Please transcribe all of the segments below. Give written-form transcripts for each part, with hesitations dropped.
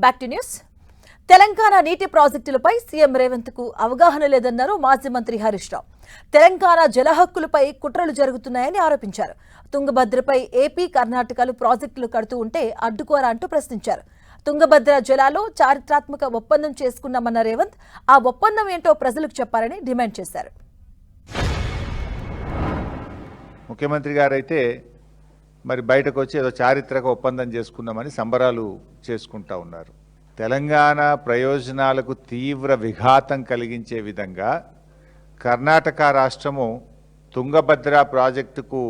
Back to news. Telangana నీటి ప్రాజెక్టులపై CM Revanth కు అవగాహన లేదన్నారు మాజీ మంత్రి హరీష్ రావు. తెలంగాణ జల హక్కులపై కుట్రలు జరుగుతున్నాయని ఆరోపించారు. తుంగభద్రపై ఏపీ, కర్ణాటకలు ప్రాజెక్టులు కడుతూ ఉంటే అడ్డుకోరా అంటూ ప్రశ్నించారు. తుంగభద్ర జలాలో చారిత్రాత్మక ఒప్పందం చేసుకున్నామన్న రేవంత్ ఆ ఒప్పందం ఏంటో ప్రజలకు చెప్పాలని డిమాండ్ చేశారు. ముఖ్యమంత్రి గారైతే మరి బయటకు వచ్చి ఏదో చారిత్రక ఒప్పందం చేసుకున్నామని సంబరాలు చేసుకుంటా ఉన్నారు. తెలంగాణ ప్రయోజనాలకు తీవ్ర విఘాతం కలిగించే విధంగా కర్ణాటక రాష్ట్రము తుంగభద్ర ప్రాజెక్టుకు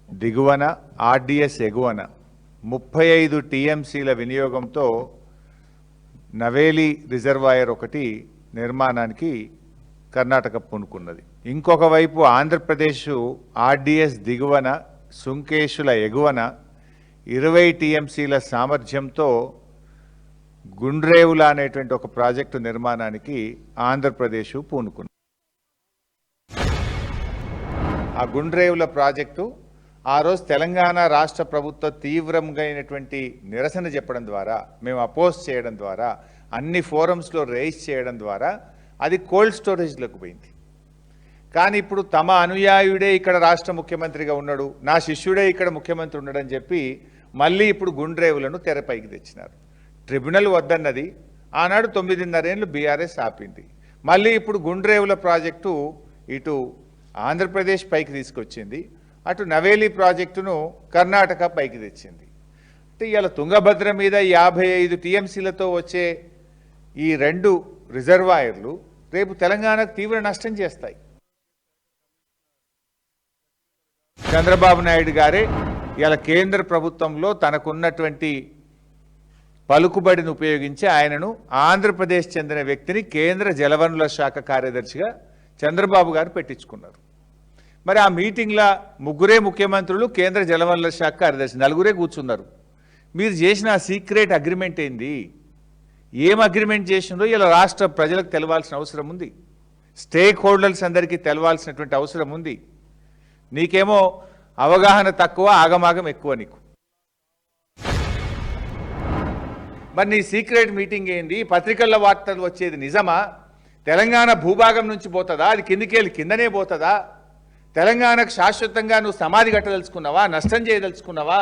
దిగువన ఆర్డీఎస్ ఎగువన 35 టీఎంసీల వినియోగంతో నవేలి రిజర్వాయర్ ఒకటి నిర్మాణానికి కర్ణాటక పూనుకున్నది. ఇంకొక వైపు ఆంధ్రప్రదేశ్ ఆర్డీఎస్ దిగువన సుంకేశుల ఎగువన 20 టీఎంసీల సామర్థ్యంతో గుండ్రేవుల అనేటువంటి ఒక ప్రాజెక్టు నిర్మాణానికి ఆంధ్రప్రదేశ్ పూనుకుంది. ఆ గుండ్రేవుల ప్రాజెక్టు ఆ రోజు తెలంగాణ రాష్ట్ర ప్రభుత్వ తీవ్రంగా అయినటువంటి నిరసన చెప్పడం ద్వారా, మేము అపోజ్ చేయడం ద్వారా, అన్ని ఫోరమ్స్లో రైజ్ చేయడం ద్వారా అది కోల్డ్ స్టోరేజ్లకు పోయింది. కానీ ఇప్పుడు తమ అనుయాయుడే ఇక్కడ రాష్ట్ర ముఖ్యమంత్రిగా ఉన్నాడు, నా శిష్యుడే ఇక్కడ ముఖ్యమంత్రి ఉన్నాడని చెప్పి మళ్ళీ ఇప్పుడు గుండ్రేవులను తెరపైకి తెచ్చినారు. ట్రిబ్యునల్ వద్దన్నది, ఆనాడు 9.5 ఏళ్ళు బీఆర్ఎస్ ఆపింది. మళ్ళీ ఇప్పుడు గుండ్రేవుల ప్రాజెక్టు ఇటు ఆంధ్రప్రదేశ్ పైకి తీసుకొచ్చింది, అటు నవేలి ప్రాజెక్టును కర్ణాటక పైకి తెచ్చింది. అంటే ఇవాళ తుంగభద్ర మీద 55 టీఎంసీలతో వచ్చే ఈ 2 రిజర్వాయర్లు రేపు తెలంగాణకు తీవ్ర నష్టం చేస్తాయి. చంద్రబాబు నాయుడు గారే ఇవాళ కేంద్ర ప్రభుత్వంలో తనకున్నటువంటి పలుకుబడిని ఉపయోగించి ఆయనను ఆంధ్రప్రదేశ్ చెందిన వ్యక్తిని కేంద్ర జలవనరుల శాఖ కార్యదర్శిగా చంద్రబాబు గారు పెట్టించుకున్నారు. మరి ఆ మీటింగ్లో 3 ముఖ్యమంత్రులు, కేంద్ర జలవనరుల శాఖ కార్యదర్శి 4 కూర్చున్నారు. మీరు చేసిన సీక్రెట్ అగ్రిమెంట్ ఏంది? ఏం అగ్రిమెంట్ చేసిందో ఇలా రాష్ట్ర ప్రజలకు తెలవాల్సిన అవసరం ఉంది. స్టేక్ హోల్డర్స్ అందరికీ తెలవాల్సినటువంటి అవసరం ఉంది. నీకేమో అవగాహన తక్కువ, ఆగమాగం ఎక్కువ నీకు. మరి నీ సీక్రెట్ మీటింగ్ ఏంది? పత్రికల్లో వార్తలు వచ్చేది నిజమా? తెలంగాణ భూభాగం నుంచి పోతుందా? అది కిందికెళ్ళి కిందనే పోతుందా? తెలంగాణకు శాశ్వతంగా నువ్వు సమాధి కట్టదలుచుకున్నావా? నష్టం చేయదలుచుకున్నావా?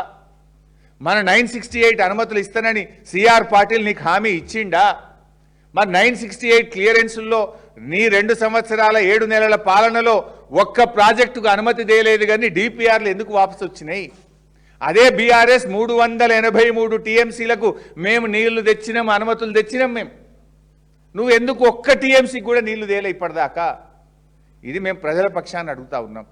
మన 968 అనుమతులు ఇస్తానని సిఆర్ పాటిల్ నీకు హామీ ఇచ్చిండా? మరి 968 క్లియరెన్సుల్లో నీ 2 సంవత్సరాల 7 నెలల పాలనలో ఒక్క ప్రాజెక్టుకు అనుమతి దేలేదు, కానీ డిపిఆర్లు ఎందుకు వాపసు వచ్చినాయి? అదే బీఆర్ఎస్ 383 టీఎంసీలకు మేము నీళ్లు తెచ్చినాం, అనుమతులు తెచ్చినాం మేము. నువ్వు ఎందుకు ఒక్క టీఎంసీకి కూడా నీళ్లు తేలే ఇప్పటిదాకా? ఇది మేము ప్రజల పక్షాన్ని అడుగుతా ఉన్నాం.